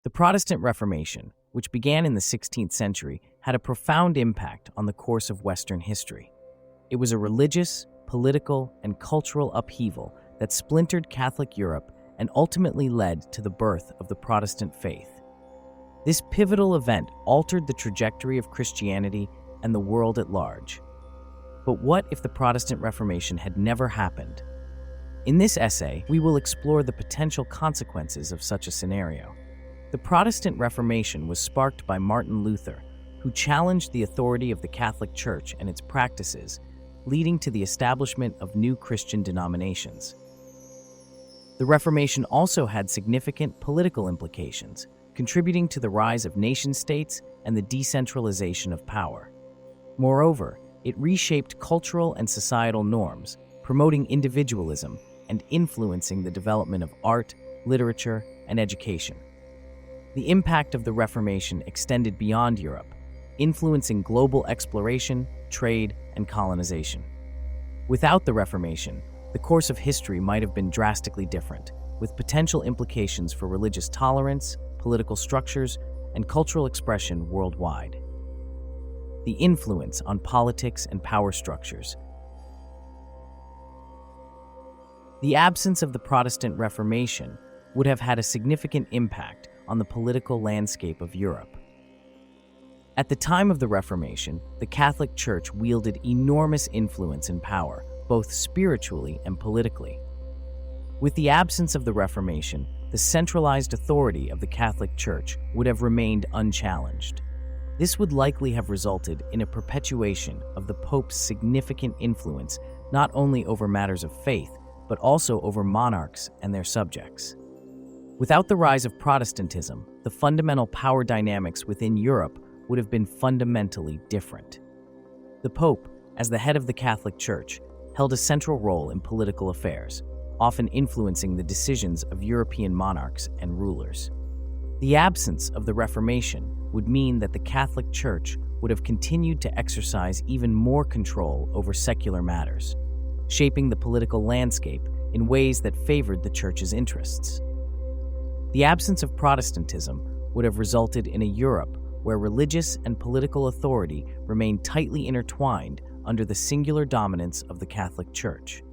The Protestant Reformation, which began in the 16th century, had a profound impact on the course of Western history. It was a religious, political, and cultural upheaval that splintered Catholic Europe and ultimately led to the birth of the Protestant faith. This pivotal event altered the trajectory of Christianity and the world at large. But what if the Protestant Reformation had never happened? In this essay, we will explore the potential consequences of such a scenario. The Protestant Reformation was sparked by Martin Luther, who challenged the authority of the Catholic Church and its practices, leading to the establishment of new Christian denominations. The Reformation also had significant political implications, contributing to the rise of nation-states and the decentralization of power. Moreover, it reshaped cultural and societal norms, promoting individualism and influencing the development of art, literature, and education. The impact of the Reformation extended beyond Europe, influencing global exploration, trade, and colonization. Without the Reformation, the course of history might have been drastically different, with potential implications for religious tolerance, political structures, and cultural expression worldwide. The influence on politics and power structures. The absence of the Protestant Reformation would have had a significant impact on the political landscape of Europe. At the time of the Reformation, the Catholic Church wielded enormous influence and power, both spiritually and politically. With the absence of the Reformation, the centralized authority of the Catholic Church would have remained unchallenged. This would likely have resulted in a perpetuation of the Pope's significant influence not only over matters of faith, but also over monarchs and their subjects. Without the rise of Protestantism, the fundamental power dynamics within Europe would have been fundamentally different. The Pope, as the head of the Catholic Church, held a central role in political affairs, often influencing the decisions of European monarchs and rulers. The absence of the Reformation would mean that the Catholic Church would have continued to exercise even more control over secular matters, shaping the political landscape in ways that favored the Church's interests. The absence of Protestantism would have resulted in a Europe where religious and political authority remained tightly intertwined under the singular dominance of the Catholic Church,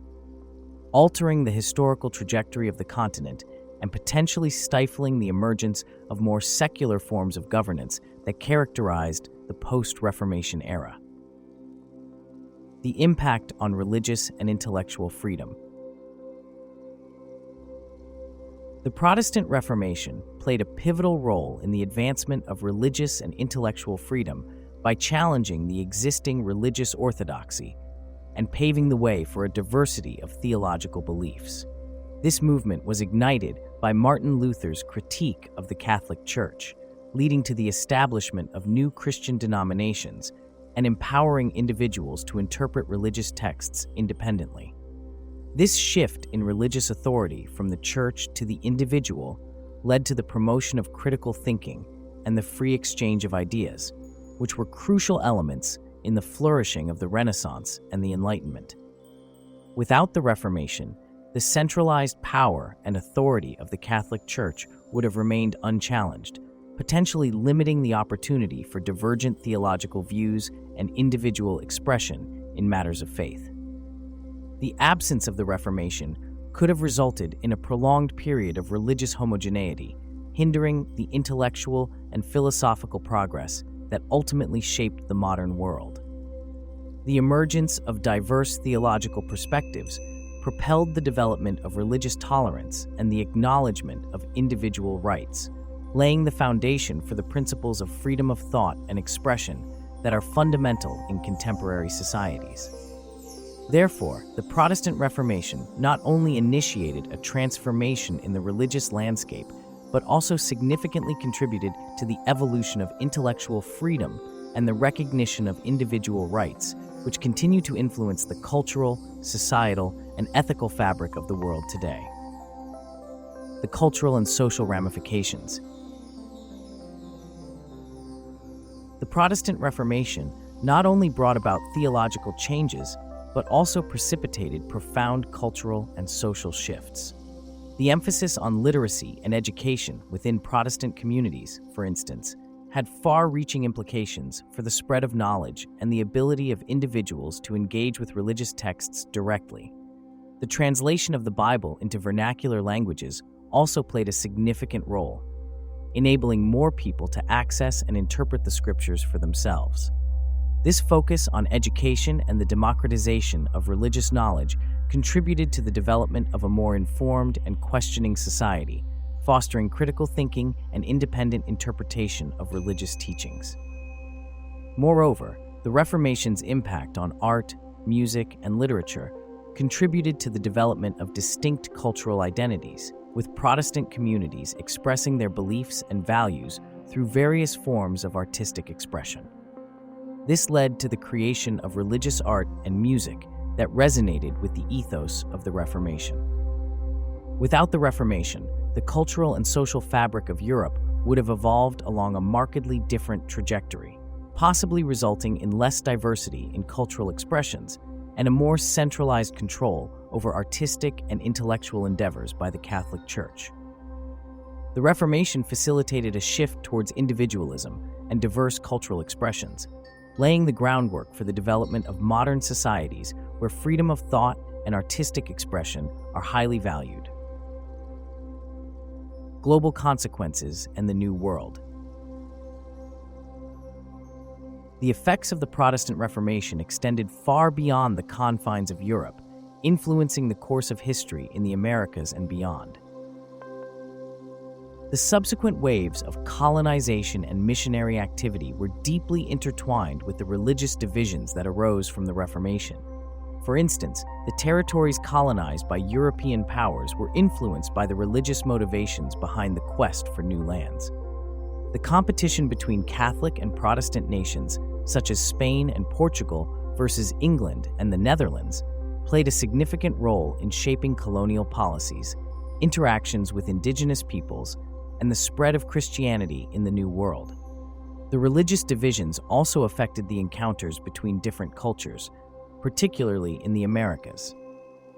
altering the historical trajectory of the continent and potentially stifling the emergence of more secular forms of governance that characterized the post-Reformation era. The impact on religious and intellectual freedom. The Protestant Reformation played a pivotal role in the advancement of religious and intellectual freedom by challenging the existing religious orthodoxy and paving the way for a diversity of theological beliefs. This movement was ignited by Martin Luther's critique of the Catholic Church, leading to the establishment of new Christian denominations and empowering individuals to interpret religious texts independently. This shift in religious authority from the Church to the individual led to the promotion of critical thinking and the free exchange of ideas, which were crucial elements in the flourishing of the Renaissance and the Enlightenment. Without the Reformation, the centralized power and authority of the Catholic Church would have remained unchallenged, potentially limiting the opportunity for divergent theological views and individual expression in matters of faith. The absence of the Reformation could have resulted in a prolonged period of religious homogeneity, hindering the intellectual and philosophical progress that ultimately shaped the modern world. The emergence of diverse theological perspectives propelled the development of religious tolerance and the acknowledgement of individual rights, laying the foundation for the principles of freedom of thought and expression that are fundamental in contemporary societies. Therefore, the Protestant Reformation not only initiated a transformation in the religious landscape, but also significantly contributed to the evolution of intellectual freedom and the recognition of individual rights, which continue to influence the cultural, societal, and ethical fabric of the world today. The cultural and social ramifications. The Protestant Reformation not only brought about theological changes, but also precipitated profound cultural and social shifts. The emphasis on literacy and education within Protestant communities, for instance, had far-reaching implications for the spread of knowledge and the ability of individuals to engage with religious texts directly. The translation of the Bible into vernacular languages also played a significant role, enabling more people to access and interpret the scriptures for themselves. This focus on education and the democratization of religious knowledge contributed to the development of a more informed and questioning society, fostering critical thinking and independent interpretation of religious teachings. Moreover, the Reformation's impact on art, music, and literature contributed to the development of distinct cultural identities, with Protestant communities expressing their beliefs and values through various forms of artistic expression. This led to the creation of religious art and music that resonated with the ethos of the Reformation. Without the Reformation, the cultural and social fabric of Europe would have evolved along a markedly different trajectory, possibly resulting in less diversity in cultural expressions and a more centralized control over artistic and intellectual endeavors by the Catholic Church. The Reformation facilitated a shift towards individualism and diverse cultural expressions, laying the groundwork for the development of modern societies where freedom of thought and artistic expression are highly valued. Global consequences and the New World. The effects of the Protestant Reformation extended far beyond the confines of Europe, influencing the course of history in the Americas and beyond. The subsequent waves of colonization and missionary activity were deeply intertwined with the religious divisions that arose from the Reformation. For instance, the territories colonized by European powers were influenced by the religious motivations behind the quest for new lands. The competition between Catholic and Protestant nations, such as Spain and Portugal versus England and the Netherlands, played a significant role in shaping colonial policies, interactions with indigenous peoples, and the spread of Christianity in the New World. The religious divisions also affected the encounters between different cultures, particularly in the Americas.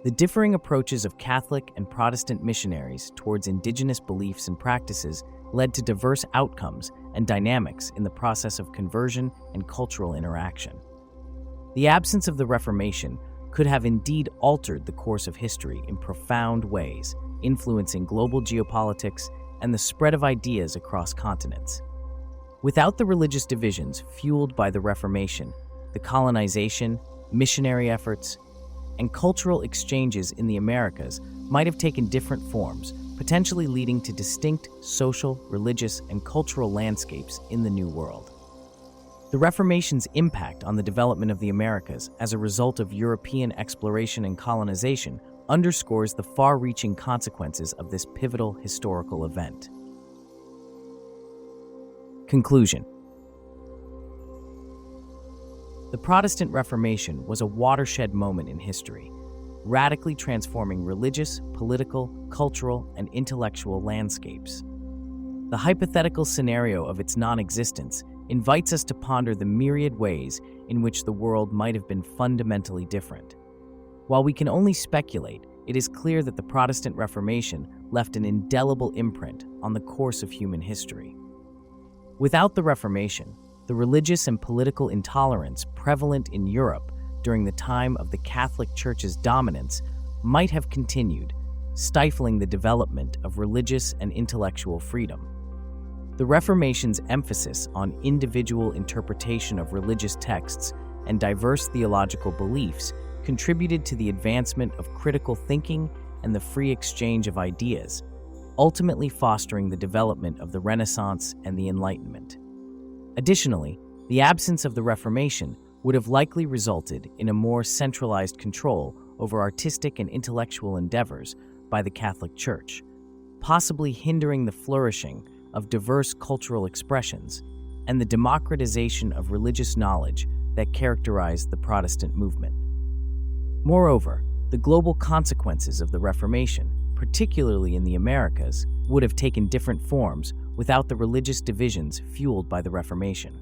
The differing approaches of Catholic and Protestant missionaries towards indigenous beliefs and practices led to diverse outcomes and dynamics in the process of conversion and cultural interaction. The absence of the Reformation could have indeed altered the course of history in profound ways, influencing global geopolitics and the spread of ideas across continents. Without the religious divisions fueled by the Reformation, the colonization, missionary efforts, and cultural exchanges in the Americas might have taken different forms, potentially leading to distinct social, religious, and cultural landscapes in the New World. The Reformation's impact on the development of the Americas as a result of European exploration and colonization underscores the far-reaching consequences of this pivotal historical event. Conclusion. The Protestant Reformation was a watershed moment in history, radically transforming religious, political, cultural, and intellectual landscapes. The hypothetical scenario of its non-existence invites us to ponder the myriad ways in which the world might have been fundamentally different. While we can only speculate, it is clear that the Protestant Reformation left an indelible imprint on the course of human history. Without the Reformation, the religious and political intolerance prevalent in Europe during the time of the Catholic Church's dominance might have continued, stifling the development of religious and intellectual freedom. The Reformation's emphasis on individual interpretation of religious texts and diverse theological beliefs contributed to the advancement of critical thinking and the free exchange of ideas, ultimately fostering the development of the Renaissance and the Enlightenment. Additionally, the absence of the Reformation would have likely resulted in a more centralized control over artistic and intellectual endeavors by the Catholic Church, possibly hindering the flourishing of diverse cultural expressions and the democratization of religious knowledge that characterized the Protestant movement. Moreover, the global consequences of the Reformation, particularly in the Americas, would have taken different forms without the religious divisions fueled by the Reformation.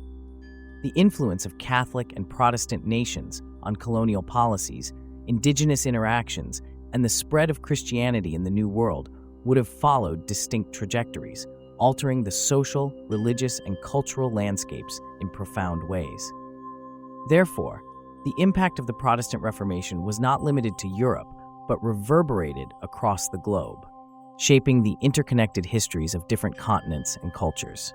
The influence of Catholic and Protestant nations on colonial policies, indigenous interactions, and the spread of Christianity in the New World would have followed distinct trajectories, altering the social, religious, and cultural landscapes in profound ways. Therefore, the impact of the Protestant Reformation was not limited to Europe, but reverberated across the globe, shaping the interconnected histories of different continents and cultures.